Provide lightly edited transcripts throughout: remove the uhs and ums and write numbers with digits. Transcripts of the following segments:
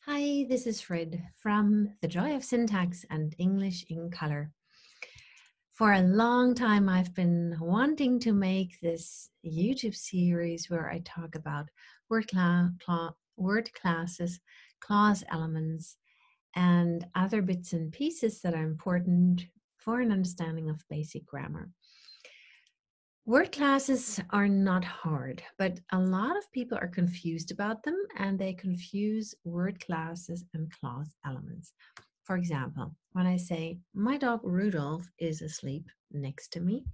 Hi, this is Frid from The Joy of Syntax and English in Color. For a long time, I've been wanting to make this YouTube series where I talk about word classes, clause elements, and other bits and pieces that are important for an understanding of basic grammar. Word classes are not hard, but a lot of people are confused about them and they confuse word classes and clause elements. For example, when I say, my dog Rudolph is asleep next to me,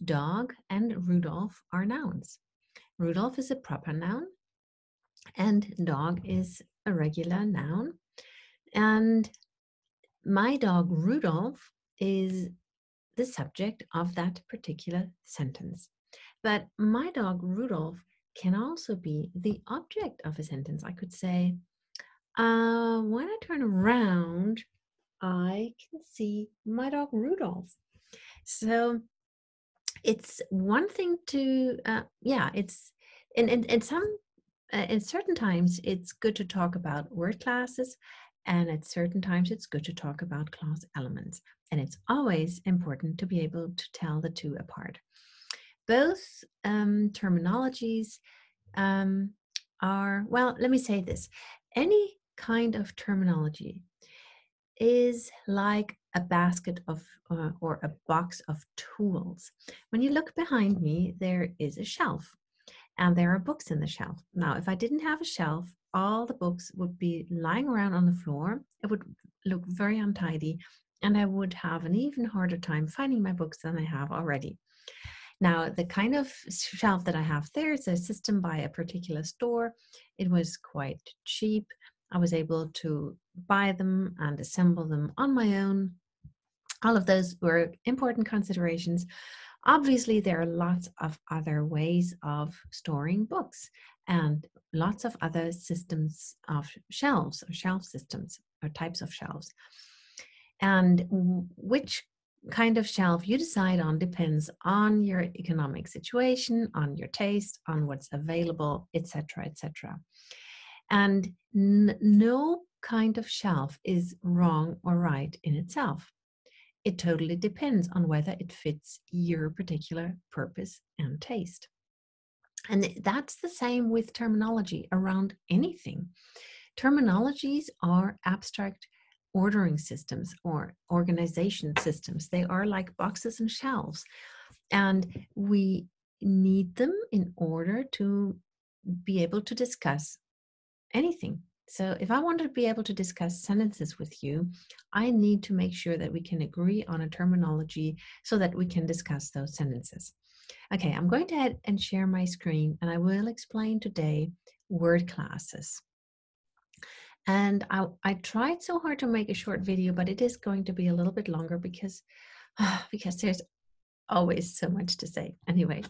dog and Rudolph are nouns. Rudolph is a proper noun and dog is a regular noun. And my dog Rudolph is the subject of that particular sentence. But my dog Rudolph can also be the object of a sentence. I could say, when I turn around, I can see my dog Rudolph. So it's one thing to, it's in certain times it's good to talk about word classes, and at certain times it's good to talk about clause elements. And it's always important to be able to tell the two apart. Both terminologies are, well, let me say this. Any kind of terminology is like a basket of or a box of tools. When you look behind me, there is a shelf and there are books in the shelf. Now, if I didn't have a shelf, all the books would be lying around on the floor. It would look very untidy and I would have an even harder time finding my books than I have already. Now, the kind of shelf that I have there is a system by a particular store. It was quite cheap. I was able to buy them and assemble them on my own. All of those were important considerations. Obviously, there are lots of other ways of storing books and lots of other systems of shelves or shelf systems or types of shelves. And which kind of shelf you decide on depends on your economic situation, on your taste, on what's available, etc., etc. And no kind of shelf is wrong or right in itself. It totally depends on whether it fits your particular purpose and taste. And that's the same with terminology around anything. Terminologies are abstract ordering systems or organization systems. They are like boxes and shelves, and we need them in order to be able to discuss anything. So if I want to be able to discuss sentences with you, I need to make sure that we can agree on a terminology so that we can discuss those sentences. Okay, I'm going to head and share my screen, and I will explain today word classes. And I tried so hard to make a short video, but it is going to be a little bit longer because there's always so much to say. Anyway,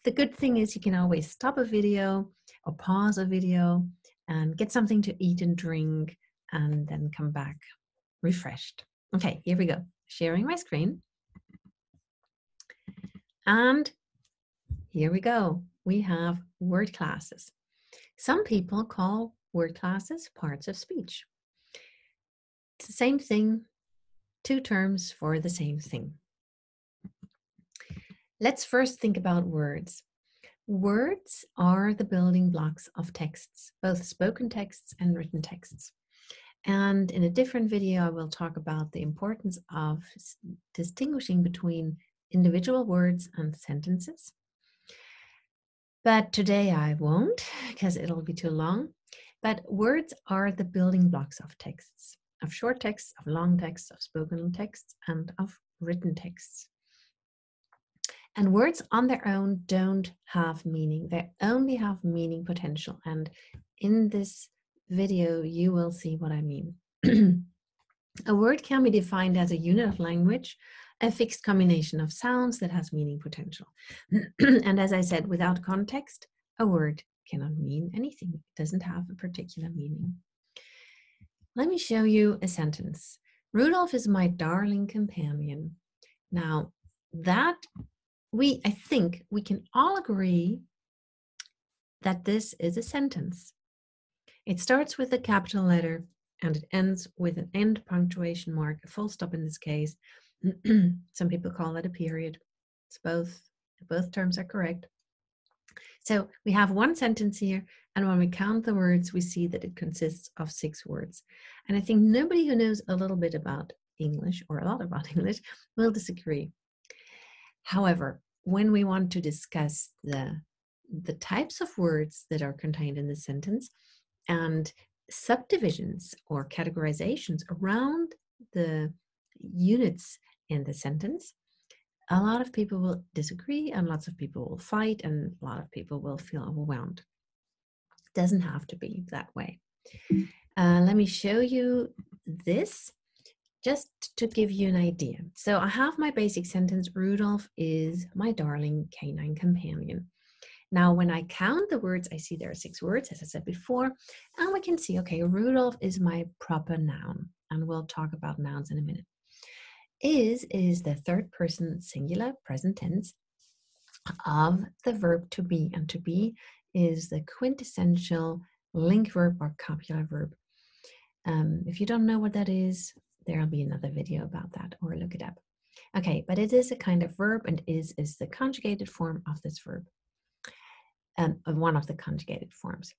the good thing is you can always stop a video or pause a video and get something to eat and drink and then come back refreshed. Okay, here we go. Sharing my screen. And here we go. We have word classes. Some people call word classes parts of speech. It's the same thing, two terms for the same thing. Let's first think about words. Words are the building blocks of texts, both spoken texts and written texts. And in a different video, I will talk about the importance of distinguishing between individual words and sentences. But today I won't, because it'll be too long. But words are the building blocks of texts, of short texts, of long texts, of spoken texts, and of written texts. And words on their own don't have meaning. They only have meaning potential. And in this video, you will see what I mean. A word can be defined as a unit of language, a fixed combination of sounds that has meaning potential. And as I said, without context, a word cannot mean anything. It doesn't have a particular meaning. Let me show you a sentence. Rudolph is my darling companion. Now, that I think we can all agree that this is a sentence. It starts with a capital letter and it ends with an end punctuation mark, a full stop in this case. Some people call it a period. It's both terms are correct. So we have one sentence here, and when we count the words, we see that it consists of 6 words. And I think nobody who knows a little bit about English or a lot about English will disagree. However, when we want to discuss the types of words that are contained in the sentence and subdivisions or categorizations around the units in the sentence, a lot of people will disagree and lots of people will fight and a lot of people will feel overwhelmed. It doesn't have to be that way. Let me show you this just to give you an idea. So I have my basic sentence, Rudolph is my darling canine companion. Now, when I count the words, I see there are 6 words, as I said before, and we can see, okay, Rudolph is my proper noun, and we'll talk about nouns in a minute. Is the third person singular present tense of the verb to be, and to be is the quintessential link verb or copular verb. If you don't know what that is, there'll be another video about that, or look it up. Okay, but it is a kind of verb, and is the conjugated form of this verb, one of the conjugated forms.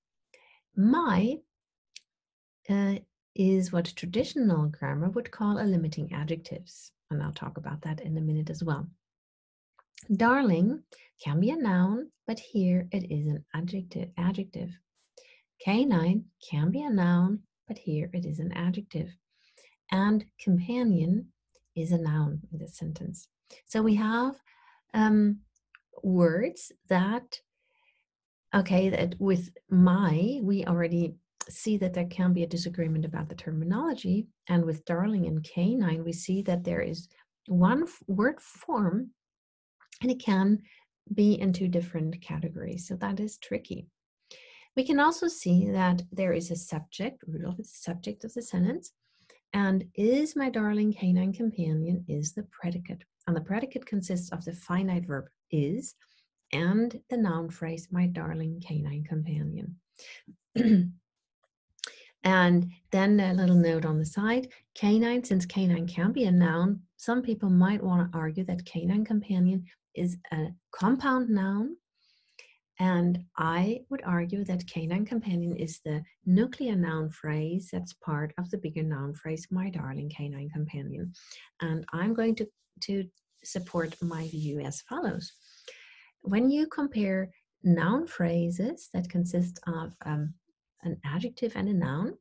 My is what traditional grammar would call a limiting adjectives, and I'll talk about that in a minute as well. Darling can be a noun, but here it is an adjective. Canine can be a noun, but here it is an adjective. And companion is a noun in this sentence. So we have words that, okay, that with my, we already see that there can be a disagreement about the terminology. And with darling and canine, we see that there is one word form and it can be in 2 different categories. So that is tricky. We can also see that there is a subject, Rudolph is the subject of the sentence, and is my darling canine companion is the predicate. And the predicate consists of the finite verb is and the noun phrase, my darling canine companion. And then a little note on the side, canine, since canine can be a noun, some people might want to argue that canine companion is a compound noun. And I would argue that canine companion is the nuclear noun phrase that's part of the bigger noun phrase, my darling canine companion. And I'm going to support my view as follows. When you compare noun phrases that consist of an adjective and a noun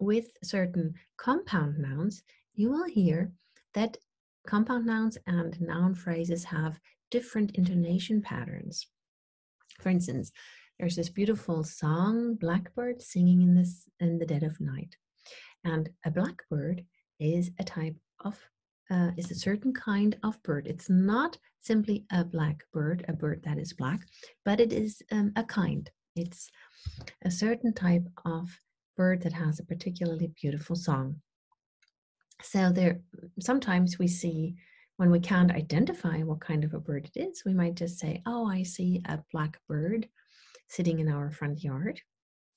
with certain compound nouns, you will hear that compound nouns and noun phrases have different intonation patterns. For instance, there's this beautiful song, Blackbird singing in the dead of night. And a blackbird is a type of, is a certain kind of bird. It's not simply a black bird, a bird that is black, but it is a kind. It's a certain type of bird that has a particularly beautiful song. So there, sometimes we see, when we can't identify what kind of a bird it is, we might just say, oh, I see a blackbird sitting in our front yard.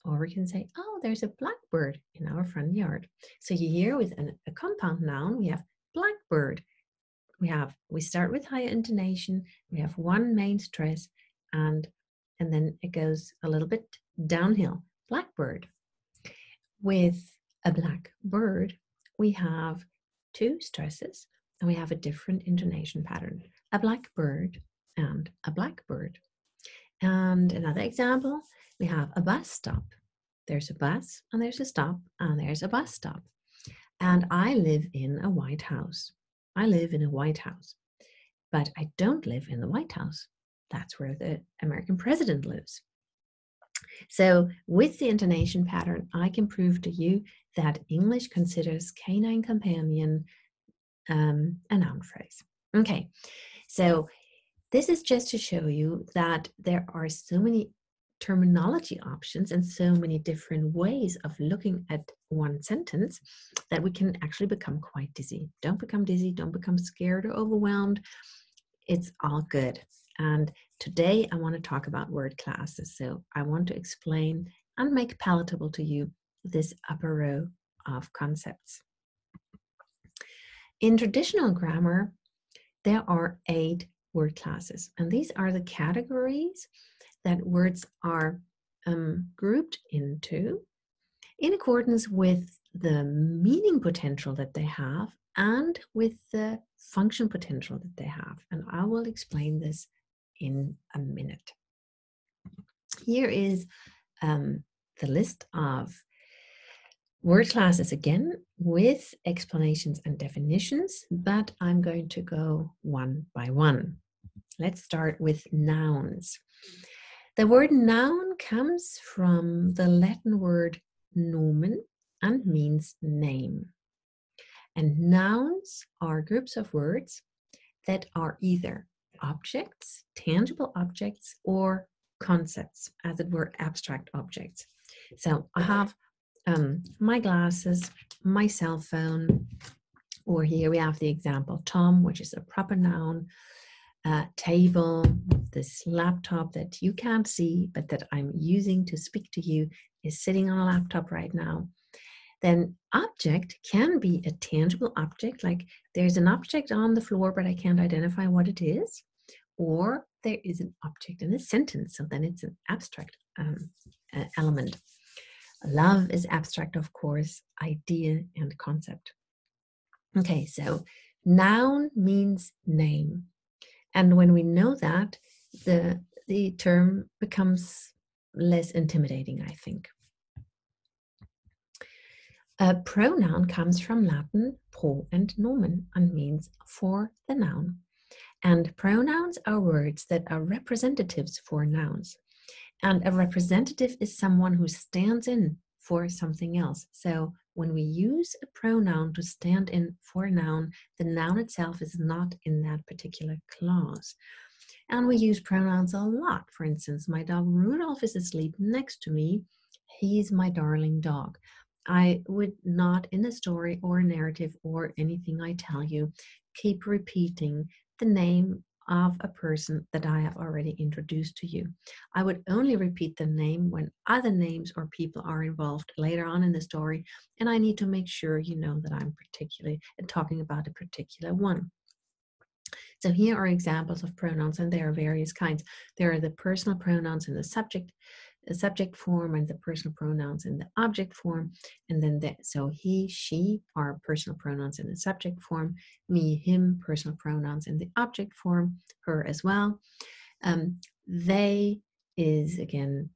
Or we can say, oh, there's a blackbird in our front yard. So you hear with a compound noun, we have blackbird. We start with higher intonation, we have one main stress, and then it goes a little bit downhill, blackbird. With a blackbird, we have 2 stresses, and we have a different intonation pattern, a blackbird and a blackbird. And another example, we have a bus stop. There's a bus and there's a stop and there's a bus stop. And I live in a White House. I live in a White House, but I don't live in the White House. That's where the American president lives. So with the intonation pattern, I can prove to you that English considers canine companion a noun phrase. Okay, so this is just to show you that there are so many terminology options and so many different ways of looking at one sentence that we can actually become quite dizzy. Don't become dizzy, don't become scared or overwhelmed. It's all good. And today I want to talk about word classes. So I want to explain and make palatable to you this upper row of concepts. In traditional grammar, there are 8 word classes, and these are the categories that words are grouped into in accordance with the meaning potential that they have and with the function potential that they have. And I will explain this in a minute. Here is the list of word classes again with explanations and definitions, but I'm going to go one by one. Let's start with nouns. The word noun comes from the Latin word nomen and means name. And nouns are groups of words that are either objects, tangible objects, or concepts, as it were, abstract objects. So I have my glasses, my cell phone, or here we have the example Tom, which is a proper noun, table, this laptop that you can't see, but that I'm using to speak to you is sitting on a laptop right now. Then object can be a tangible object, like there's an object on the floor, but I can't identify what it is. Or there is an object in a sentence, so then it's an abstract element. Love is abstract, of course, idea and concept. Okay, so noun means name. And when we know that, the term becomes less intimidating, I think. A pronoun comes from Latin pro and nomen and means for the noun. And pronouns are words that are representatives for nouns. And a representative is someone who stands in for something else. So when we use a pronoun to stand in for a noun, the noun itself is not in that particular clause. And we use pronouns a lot. For instance, my dog Rudolph is asleep next to me. He's my darling dog. I would not, in a story or a narrative or anything I tell you, keep repeating the name of a person that I have already introduced to you. I would only repeat the name when other names or people are involved later on in the story, and I need to make sure you know that I'm particularly talking about a particular one. So here are examples of pronouns, and there are various kinds. There are the personal pronouns in the subject form, and the personal pronouns in the object form, and then so he, she are personal pronouns in the subject form, me, him, personal pronouns in the object form, her as well. They is again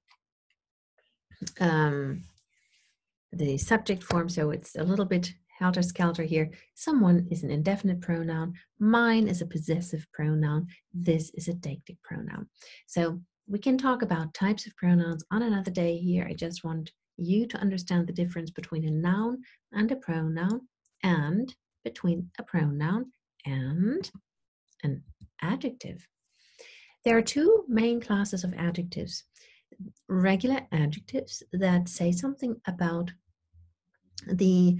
the subject form, so it's a little bit helter-skelter here. Someone is an indefinite pronoun. Mine is a possessive pronoun. This is a deictic pronoun. So we can talk about types of pronouns on another day here. I just want you to understand the difference between a noun and a pronoun, and between a pronoun and an adjective. There are 2 main classes of adjectives. Regular adjectives that say something about the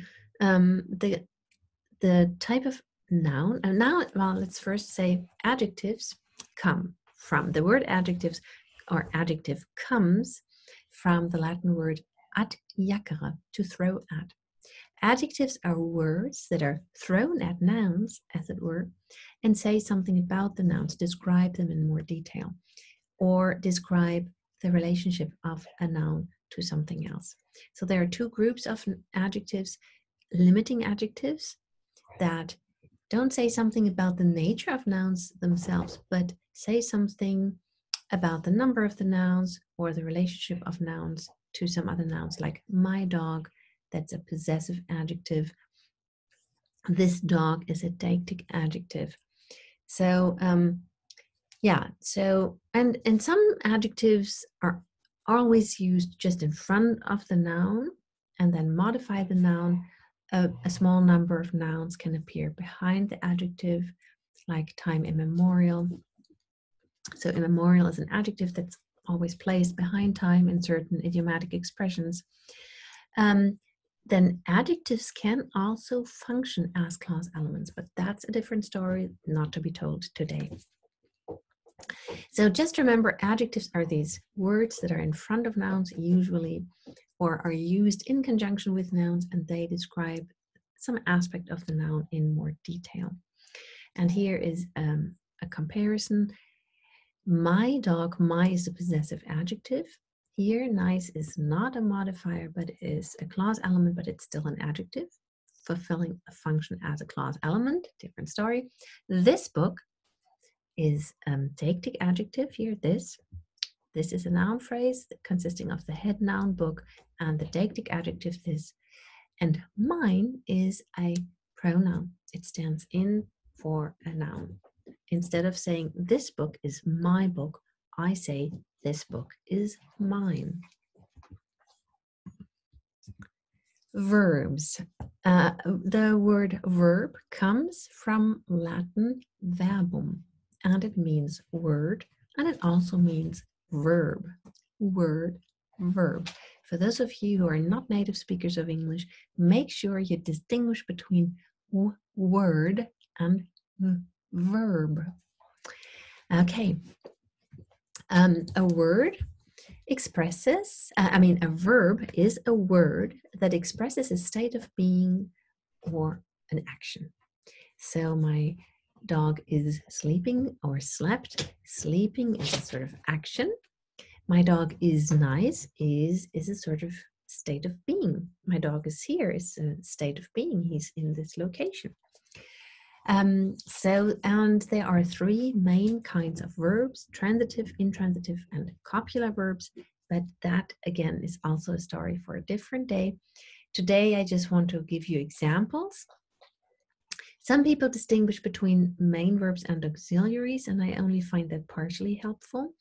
type of noun. And now, well, let's first say adjectives come from the word adjectives, or adjective comes from the Latin word adjacere, to throw at. Adjectives are words that are thrown at nouns, as it were, and say something about the nouns, describe them in more detail, or describe the relationship of a noun to something else. So there are 2 groups of adjectives: limiting adjectives that don't say something about the nature of nouns themselves, but say something about the number of the nouns or the relationship of nouns to some other nouns, like my dog, that's a possessive adjective. This dog is a deictic adjective. So yeah, so and some adjectives are always used just in front of the noun and then modify the noun. A small number of nouns can appear behind the adjective, like time immemorial. So immemorial is an adjective that's always placed behind time in certain idiomatic expressions. Then adjectives can also function as clause elements, but that's a different story, not to be told today. So just remember, adjectives are these words that are in front of nouns usually, or are used in conjunction with nouns, and they describe some aspect of the noun in more detail. And here is a comparison. My dog, my is a possessive adjective. Here, nice is not a modifier, but is a clause element, but it's still an adjective, fulfilling a function as a clause element. Different story. This book is deictic adjective here, this. This is a noun phrase consisting of the head noun book and the deictic adjective this. And mine is a pronoun. It stands in for a noun. Instead of saying this book is my book, I say this book is mine. Verbs. The word verb comes from Latin verbum, and it means word, and it also means verb. Word, verb. For those of you who are not native speakers of English, make sure you distinguish between word and verb. Okay. A word expresses, a verb is a word that expresses a state of being or an action. So my dog is sleeping or slept. Sleeping is a sort of action. My dog is nice is a sort of state of being. My dog is here is a state of being. He's in this location. And there are three main kinds of verbs: transitive, intransitive, and copular verbs. But that again is also a story for a different day. Today, I just want to give you examples. Some people distinguish between main verbs and auxiliaries, and I only find that partially helpful.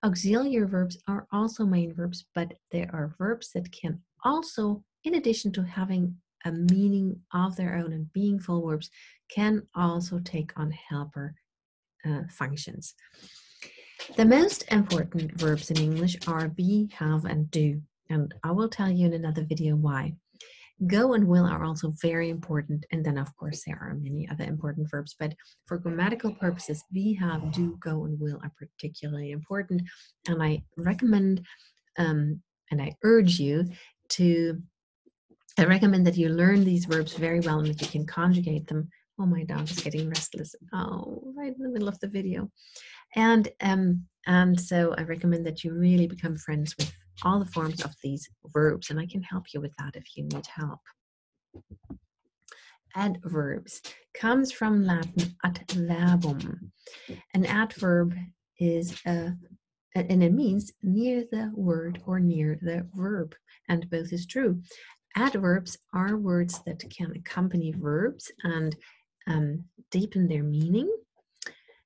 Auxiliary verbs are also main verbs, but there are verbs that can also, in addition to having a meaning of their own and being full verbs, can also take on helper functions. The most important verbs in English are be, have, and do, and I will tell you in another video why. Go and will are also very important, and then of course there are many other important verbs, but for grammatical purposes, be, have, do, go, and will are particularly important, and I recommend and I urge you to I recommend that you learn these verbs very well and that you can conjugate them. Oh, my dog is getting restless. Oh, right in the middle of the video. And so I recommend that you really become friends with all the forms of these verbs, and I can help you with that if you need help. Adverbs comes from Latin adverbum. An adverb is and it means near the word or near the verb, and both is true. Adverbs are words that can accompany verbs and deepen their meaning.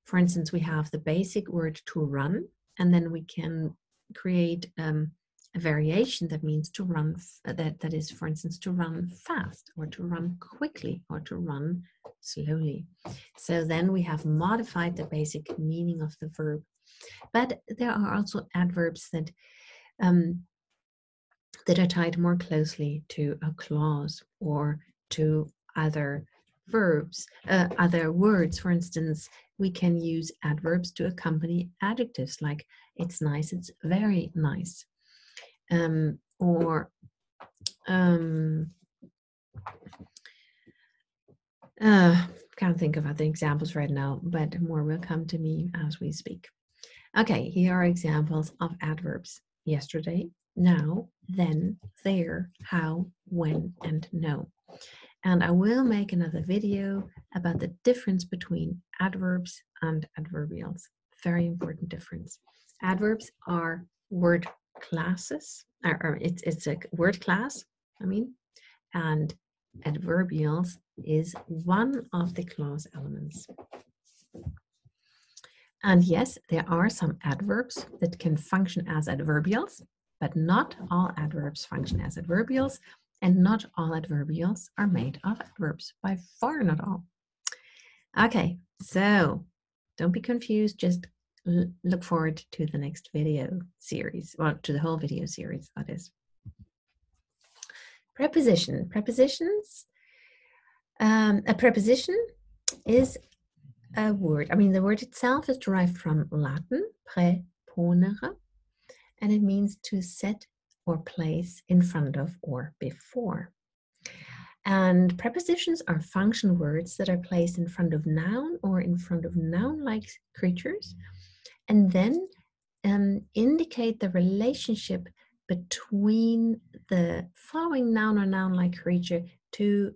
For instance, we have the basic word to run, and then we can create a variation that means to run, that is, for instance, to run fast, or to run quickly, or to run slowly. So then we have modified the basic meaning of the verb. But there are also adverbs that are tied more closely to a clause or to other verbs, other words. For instance, we can use adverbs to accompany adjectives, like it's nice, it's very nice. Can't think of other examples right now, but more will come to me as we speak. Okay, here are examples of adverbs: yesterday, now, then, there, how, when, and no. And I will make another video about the difference between adverbs and adverbials. Very important difference. Adverbs are word classes, or it's a word class, and adverbials is one of the clause elements. And yes, there are some adverbs that can function as adverbials, but not all adverbs function as adverbials, and not all adverbials are made of adverbs, by far not all. Okay, so don't be confused, just look forward to the next video series, well, to the whole video series, that is. Preposition. Prepositions. A preposition is a word. I mean, the word itself is derived from Latin, preponere, and it means to set or place in front of or before. And prepositions are function words that are placed in front of noun or in front of noun-like creatures, and then indicate the relationship between the following noun or noun-like creature to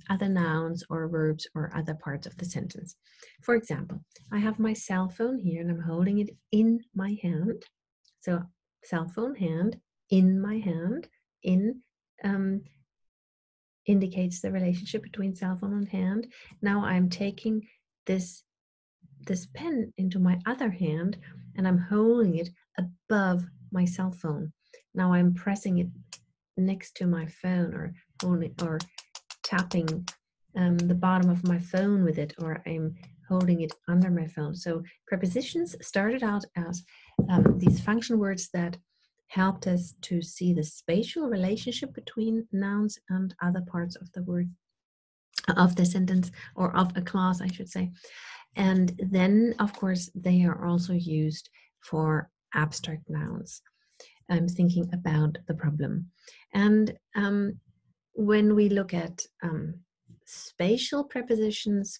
other nouns or verbs or other parts of the sentence. For example, I have my cell phone here and I'm holding it in my hand. So cell phone, hand, in my hand, in indicates the relationship between cell phone and hand. Now I'm taking this pen into my other hand and I'm holding it above my cell phone. Now I'm pressing it next to my phone or holding or tapping the bottom of my phone with it, or I'm holding it under my phone. So prepositions started out as these function words that helped us to see the spatial relationship between nouns and other parts of the word, of the sentence, or of a clause, I should say. And then, of course, they are also used for abstract nouns. I'm thinking about the problem. And when we look at spatial prepositions,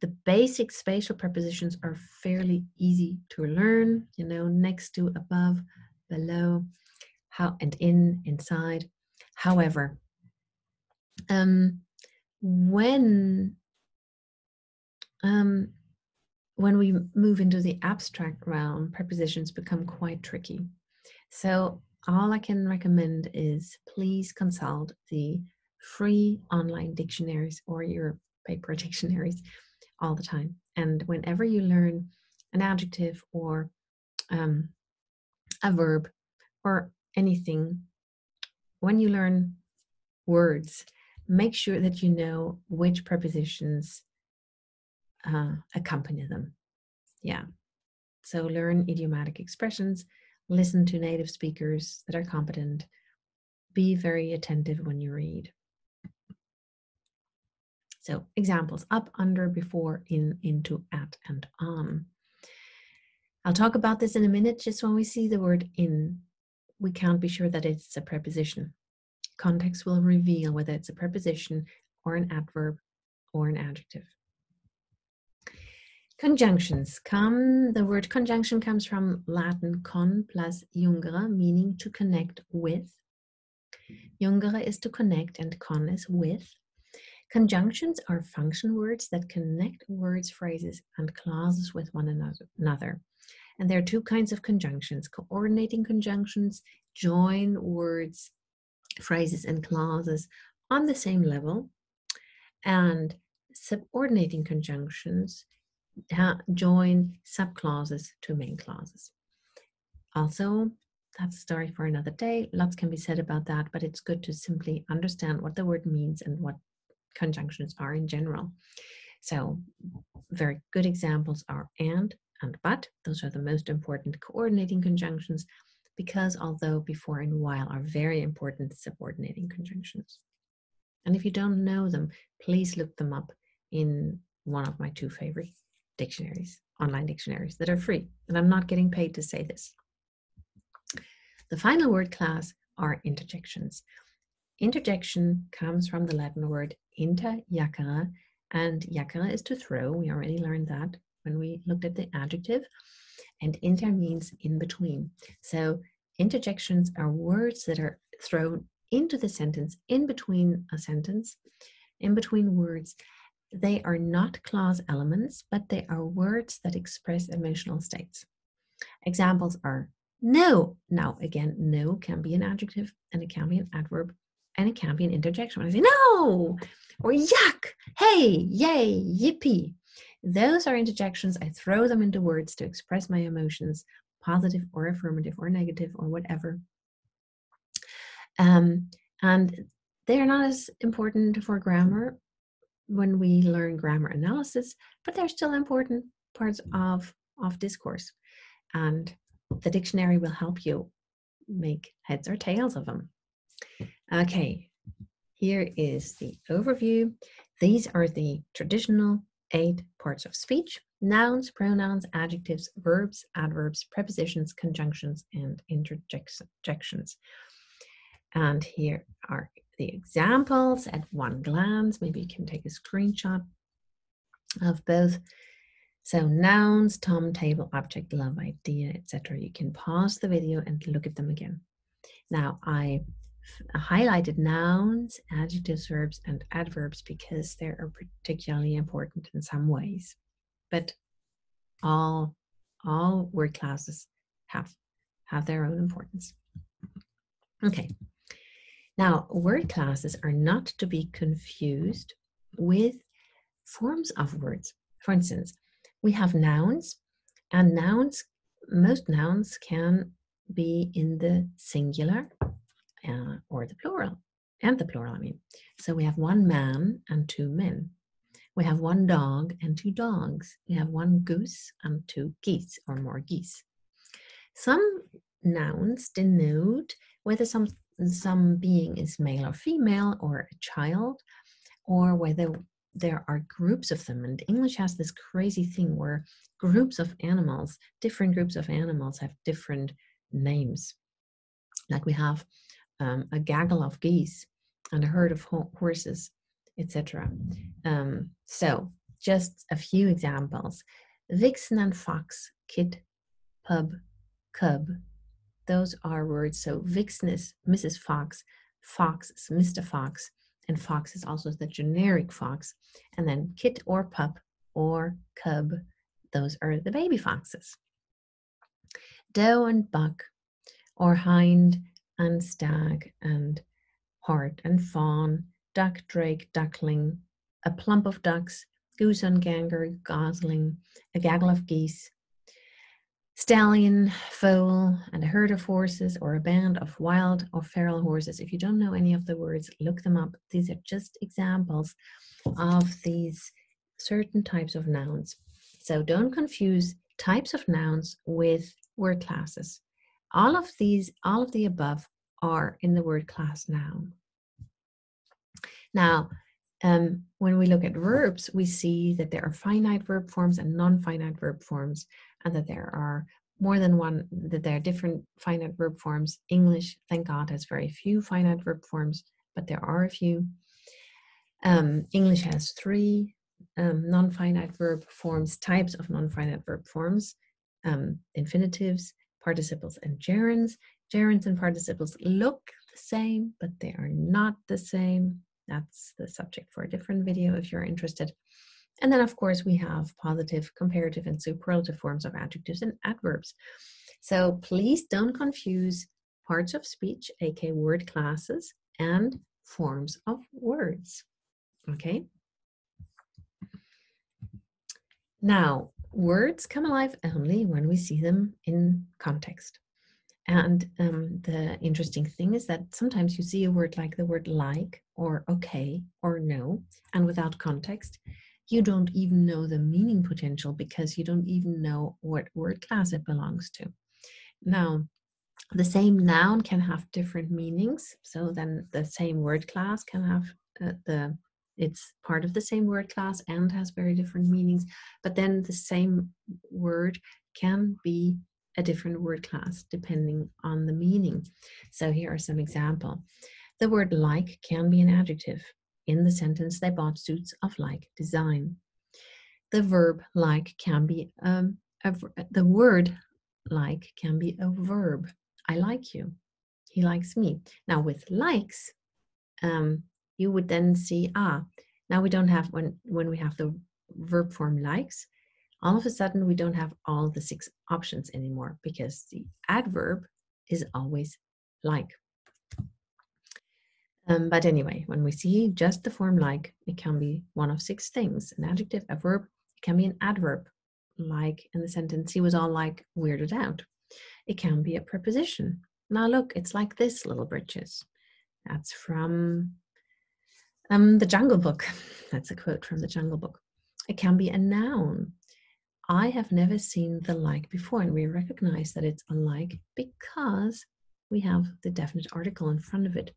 the basic spatial prepositions are fairly easy to learn, you know, next to, above, below, how, and in, inside. However, when we move into the abstract realm, prepositions become quite tricky. So all I can recommend is please consult the free online dictionaries or your paper dictionaries all the time. And whenever you learn an adjective or a verb or anything, when you learn words, make sure that you know which prepositions accompany them. Yeah. So learn idiomatic expressions, listen to native speakers that are competent, be very attentive when you read. So examples: up, under, before, in, into, at, and on. I'll talk about this in a minute. Just when we see the word in, we can't be sure that it's a preposition. Context will reveal whether it's a preposition or an adverb or an adjective. Conjunctions the word conjunction comes from Latin con plus jungere, meaning to connect with. Jungere is to connect and con is with. Conjunctions are function words that connect words, phrases, and clauses with one another. And there are two kinds of conjunctions. Coordinating conjunctions join words, phrases, and clauses on the same level. And subordinating conjunctions join subclauses to main clauses. Also, that's a story for another day. Lots can be said about that, but it's good to simply understand what the word means and what conjunctions are in general. So very good examples are and but. Those are the most important coordinating conjunctions, because although before and while are very important subordinating conjunctions. And if you don't know them, please look them up in one of my two favorite dictionaries, online dictionaries that are free. And I'm not getting paid to say this. The final word class are interjections. Interjection comes from the Latin word interjacere, and jacere is to throw. We already learned that when we looked at the adjective. And inter means in between. So interjections are words that are thrown into the sentence, in between a sentence, in between words. They are not clause elements, but they are words that express emotional states. Examples are no. Now, again, no can be an adjective, and it can be an adverb, and it can be an interjection. When I say no, or yuck, hey, yay, yippee. Those are interjections. I throw them into words to express my emotions, positive or affirmative or negative or whatever. And they are not as important for grammar when we learn grammar analysis, but they're still important parts of discourse. And the dictionary will help you make heads or tails of them. Okay, here is the overview. These are the traditional 8 parts of speech: nouns, pronouns, adjectives, verbs, adverbs, prepositions, conjunctions, and interjections. And here are the examples at one glance. Maybe you can take a screenshot of both. So nouns, Tom, table, object, love, idea, etc. You can pause the video and look at them again. Now I highlighted nouns, adjectives, verbs, and adverbs because they are particularly important in some ways. But all word classes have their own importance. Okay. Now, word classes are not to be confused with forms of words. For instance, we have nouns, and most nouns can be in the singular or the plural, and the plural, I mean. So we have one man and two men. We have one dog and two dogs. We have one goose and two geese, or more geese. Some nouns denote whether some being is male or female, or a child, or whether there are groups of them. And English has this crazy thing where groups of animals, different groups of animals, have different names. Like we have a gaggle of geese and a herd of horses, etc. So just a few examples: vixen and fox, kid, pub, cub. Those are words. So vixen is Mrs. Fox, fox is Mr. Fox, and fox is also the generic fox. And then kit or pup or cub, those are the baby foxes. Doe and buck, or hind and stag and hart and fawn, duck, drake, duckling, a plump of ducks, goose and gander, gosling, a gaggle of geese, stallion, foal, and a herd of horses, or a band of wild or feral horses. If you don't know any of the words, look them up. These are just examples of these certain types of nouns. So don't confuse types of nouns with word classes. All of the above are in the word class noun. Now, when we look at verbs, we see that there are finite verb forms and non-finite verb forms, and that there are more than one, that there are different finite verb forms. English, thank God, has very few finite verb forms, but there are a few. English has 3 non-finite verb forms, types of non-finite verb forms: infinitives, participles, and gerunds. Gerunds and participles look the same, but they are not the same. That's the subject for a different video if you're interested. And then, of course, we have positive, comparative, and superlative forms of adjectives and adverbs. So please don't confuse parts of speech, aka word classes, and forms of words. Okay? Now, words come alive only when we see them in context. And the interesting thing is that sometimes you see a word like the word like, or okay, or no, and without context, you don't even know the meaning potential because you don't even know what word class it belongs to. Now, the same noun can have different meanings. So then the same word class can have it's part of the same word class and has very different meanings. But then the same word can be a different word class depending on the meaning. So here are some examples. The word like can be an adjective. In the sentence, they bought suits of like design. The verb like can be the word like can be a verb. I like you. He likes me. Now with likes, you would then see, now we don't have, when we have the verb form likes, all of a sudden we don't have all the 6 options anymore because the adverb is always like. But anyway, when we see just the form like, it can be one of 6 things: an adjective, a verb, it can be an adverb, like in the sentence, he was all like weirded out. It can be a preposition. Now look, it's like this, little britches. That's from the Jungle Book. That's a quote from the Jungle Book. It can be a noun. I have never seen the like before, and we recognize that it's a like because we have the definite article in front of it.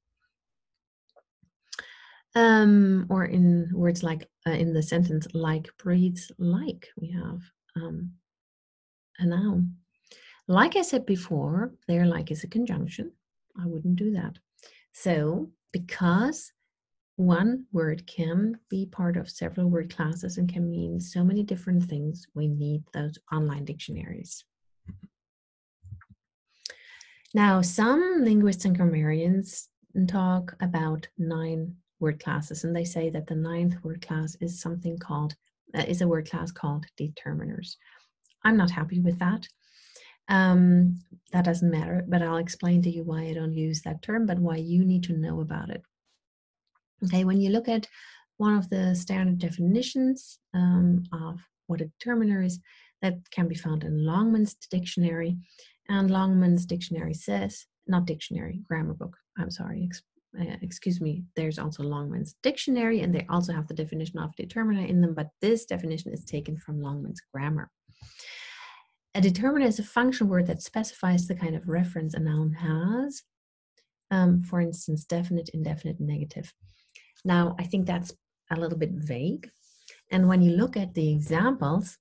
Or in words like, in the sentence, like breathes like, we have a noun. Like I said before, there like is a conjunction. I wouldn't do that. So because one word can be part of several word classes and can mean so many different things, we need those online dictionaries. Now, some linguists and grammarians talk about 9 word classes, and they say that the 9th word class is something called, is a word class called determiners. I'm not happy with that. That doesn't matter, but I'll explain to you why I don't use that term, but why you need to know about it. Okay, when you look at one of the standard definitions of what a determiner is, that can be found in Longman's dictionary. And Longman's dictionary says, not dictionary, grammar book, I'm sorry, excuse me, there's also Longman's dictionary, and they also have the definition of determiner in them, but this definition is taken from Longman's grammar. A determiner is a function word that specifies the kind of reference a noun has. For instance, definite, indefinite, negative. Now, I think that's a little bit vague. And when you look at the examples,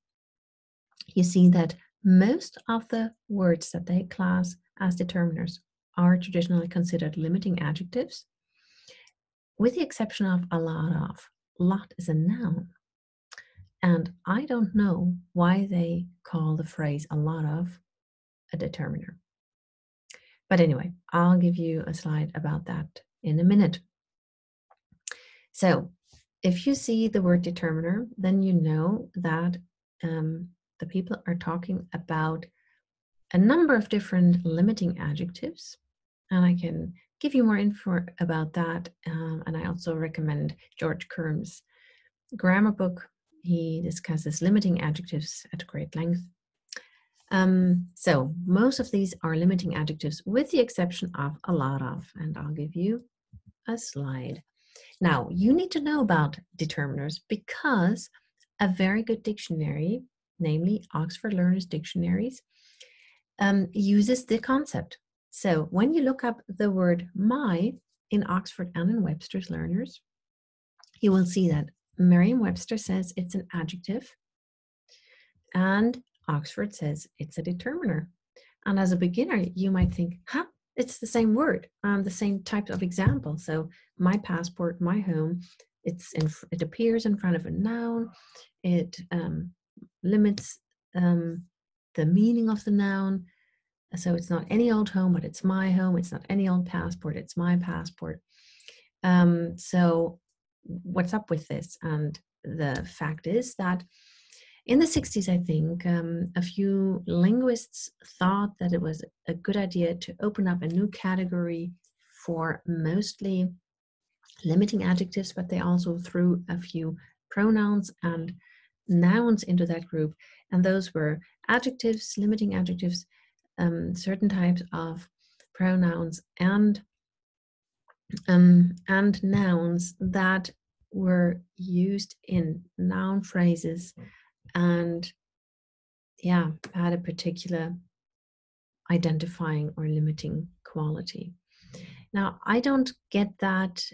you see that most of the words that they class as determiners are traditionally considered limiting adjectives, with the exception of a lot of. Lot is a noun. And I don't know why they call the phrase a lot of a determiner. But anyway, I'll give you a slide about that in a minute. So if you see the word determiner, then you know that the people are talking about a number of different limiting adjectives. And I can give you more info about that. And I also recommend George Kerm's grammar book. He discusses limiting adjectives at great length. So most of these are limiting adjectives with the exception of a lot of, and I'll give you a slide. Now, you need to know about determiners because a very good dictionary, namely Oxford Learners Dictionaries, uses the concept. So when you look up the word my in Oxford and in Webster's Learners, you will see that Merriam-Webster says it's an adjective and Oxford says it's a determiner. And as a beginner, you might think, it's the same word, the same type of example. So my passport, my home, it appears in front of a noun. It limits the meaning of the noun. So it's not any old home, but it's my home. It's not any old passport, it's my passport. So what's up with this? And the fact is that in the 60s, I think, a few linguists thought that it was a good idea to open up a new category for mostly limiting adjectives, but they also threw a few pronouns and nouns into that group. And those were adjectives, limiting adjectives, certain types of pronouns, and nouns that were used in noun phrases and had a particular identifying or limiting quality. Now, I don't get that.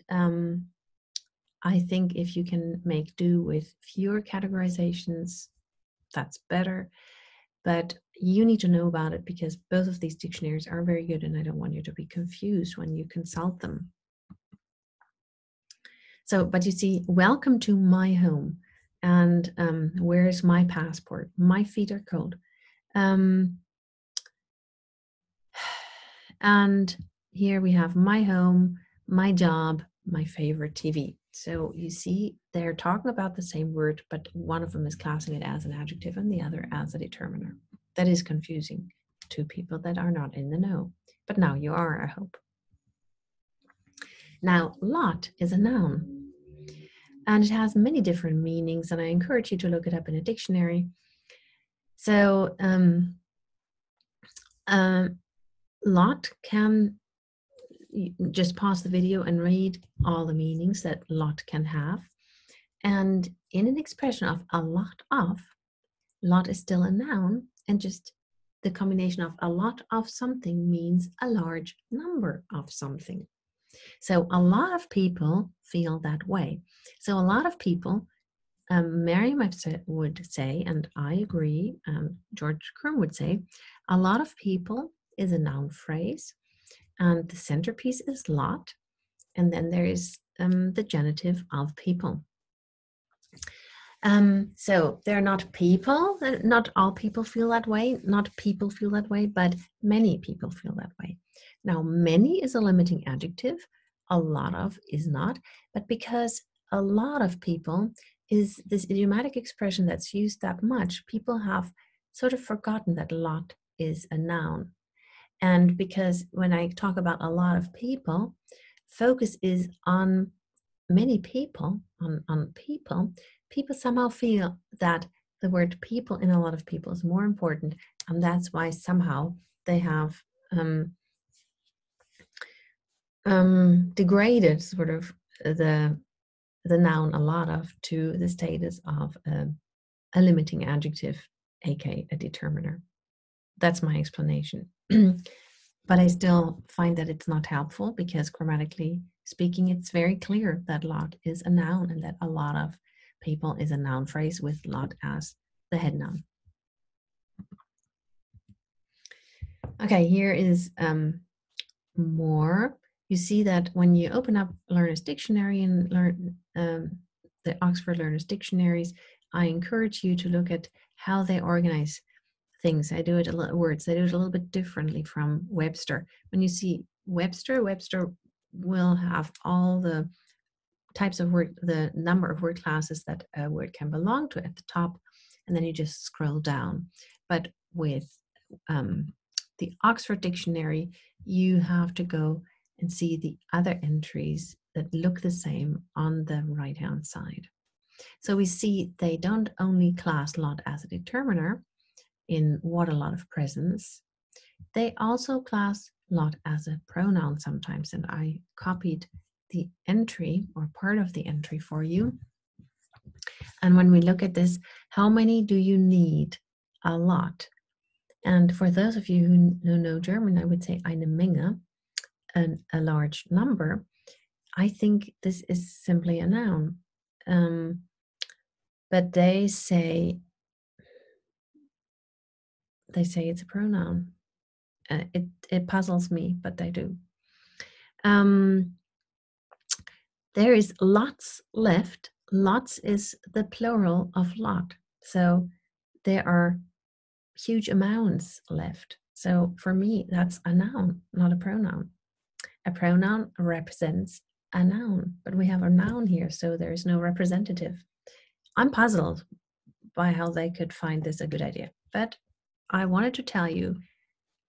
I think if you can make do with fewer categorizations, that's better. But you need to know about it because both of these dictionaries are very good and I don't want you to be confused when you consult them. So, but you see, welcome to my home. And where is my passport? My feet are cold. And here we have my home, my job, my favorite TV. So you see, they're talking about the same word, but one of them is classing it as an adjective and the other as a determiner. That is confusing to people that are not in the know. But now you are, I hope. Now, lot is a noun. And it has many different meanings, and I encourage you to look it up in a dictionary. So, lot can, just pause the video and read all the meanings that lot can have. And in an expression of a lot is still a noun, and just the combination of a lot of something means a large number of something. So a lot of people feel that way. So a lot of people, Merriam-Webster would say, and I agree, George Crumb would say, a lot of people is a noun phrase, and the centerpiece is lot, and then there is the genitive of people. So they're not people, not all people feel that way, not people feel that way, but many people feel that way. Now, many is a limiting adjective, a lot of is not, but because a lot of people is this idiomatic expression that's used that much, people have sort of forgotten that lot is a noun. And because when I talk about a lot of people, focus is on many people, on people, people somehow feel that the word people in a lot of people is more important. And that's why somehow they have degraded sort of the noun a lot of to the status of a limiting adjective, aka a determiner. That's my explanation. But I still find that it's not helpful because grammatically speaking, it's very clear that lot is a noun and that a lot of people is a noun phrase with lot as the head noun. Okay, here is more. You see that when you open up Learner's Dictionary and learn the Oxford Learner's Dictionaries, I encourage you to look at how they organize things. I do it words. I do it a little bit differently from Webster. When you see Webster will have all the types of word, the number of word classes that a word can belong to at the top, and then you just scroll down. But with the Oxford Dictionary, you have to go and see the other entries that look the same on the right-hand side. So we see they don't only class lot as a determiner in what a lot of presence, they also class lot as a pronoun sometimes, and I copied the entry or part of the entry for you. And when we look at this, how many do you need? A lot. And for those of you who know German, I would say eine Menge, a large number. I think this is simply a noun. But they say it's a pronoun. It puzzles me, but they do. There is lots left. Lots is the plural of lot. So there are huge amounts left. So for me, that's a noun, not a pronoun. A pronoun represents a noun, but we have a noun here, so there is no representative. I'm puzzled by how they could find this a good idea, but I wanted to tell you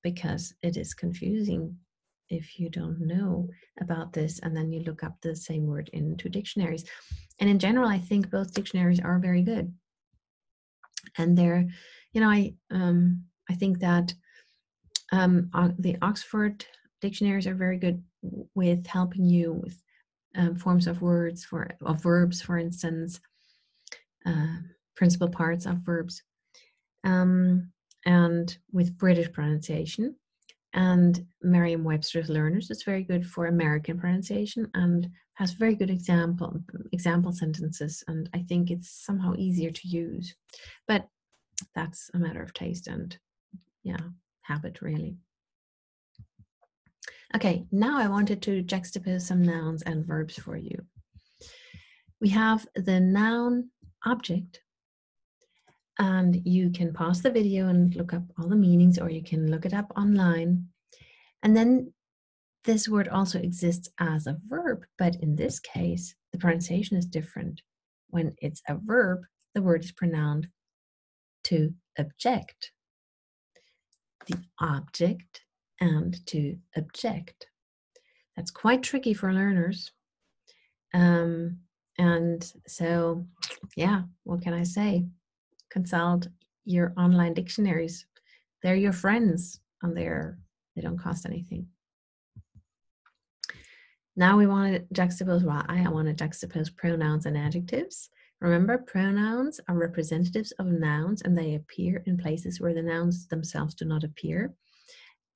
because it is confusing if you don't know about this and then you look up the same word in two dictionaries. And in general, I think both dictionaries are very good. And they're, I think that the Oxford dictionaries are very good with helping you with forms of words, of verbs, for instance, principal parts of verbs, and with British pronunciation. And Merriam-Webster's Learners is very good for American pronunciation and has very good example sentences. And I think it's somehow easier to use. But that's a matter of taste and, habit, really. Okay, now I wanted to juxtapose some nouns and verbs for you. We have the noun object, and you can pause the video and look up all the meanings, or you can look it up online. And then this word also exists as a verb, but in this case, the pronunciation is different. When it's a verb, the word is pronounced to object. The object and to object. That's quite tricky for learners. And so, what can I say? Consult your online dictionaries. They're your friends, and they don't cost anything. Now we want to juxtapose, I want to juxtapose pronouns and adjectives. Remember, pronouns are representatives of nouns and they appear in places where the nouns themselves do not appear.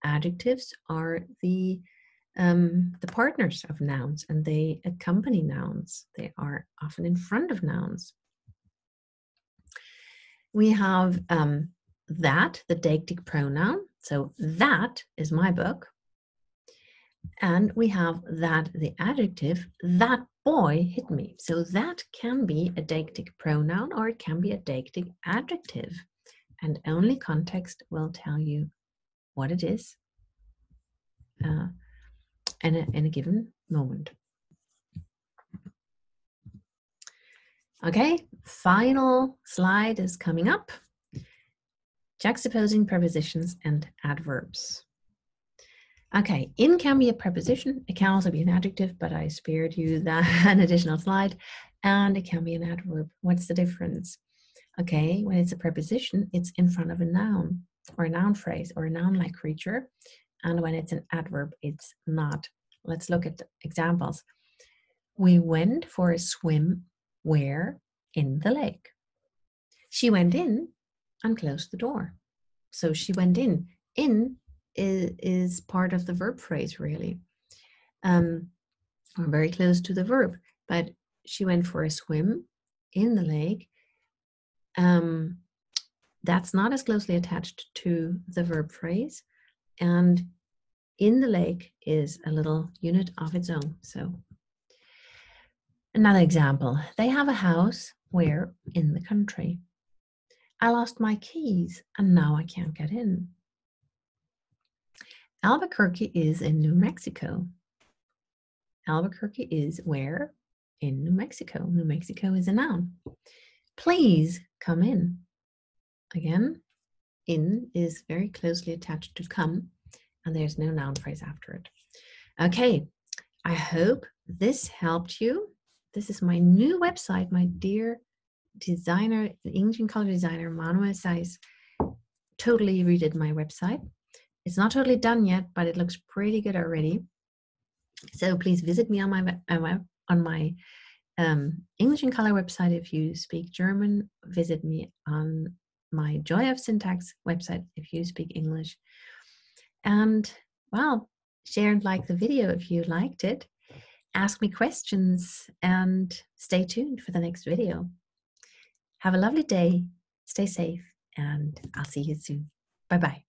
Adjectives are the the partners of nouns, and they accompany nouns. They are often in front of nouns. We have that, the deictic pronoun. So that is my book. And we have that, the adjective, that boy hit me. So that can be a deictic pronoun or it can be a deictic adjective. And only context will tell you what it is in a given moment. Okay, final slide is coming up. Juxtaposing prepositions and adverbs. Okay, in can be a preposition. It can also be an adjective, but I spared you an additional slide. And it can be an adverb. What's the difference? Okay, when it's a preposition, it's in front of a noun or a noun phrase or a noun-like creature. And when it's an adverb, it's not. Let's look at examples. We went for a swim where? In the lake. She went in and closed the door. So she went in. In is part of the verb phrase, really. Or very close to the verb. But she went for a swim in the lake. That's not as closely attached to the verb phrase. And in the lake is a little unit of its own. So another example, they have a house where? In the country. I lost my keys and now I can't get in. Albuquerque is in New Mexico. Albuquerque is where? In New Mexico. New Mexico is a noun. Please come in. Again, in is very closely attached to come, and there's no noun phrase after it. Okay, I hope this helped you. This is my new website, my dear designer, English and color designer, Manuel Sais, totally redid my website. It's not totally done yet, but it looks pretty good already. So please visit me on my English and color website. If you speak German, visit me on my Joy of Syntax website if you speak English. And well, share and like the video if you liked it. Ask me questions and stay tuned for the next video. Have a lovely day, stay safe, and I'll see you soon. Bye-bye.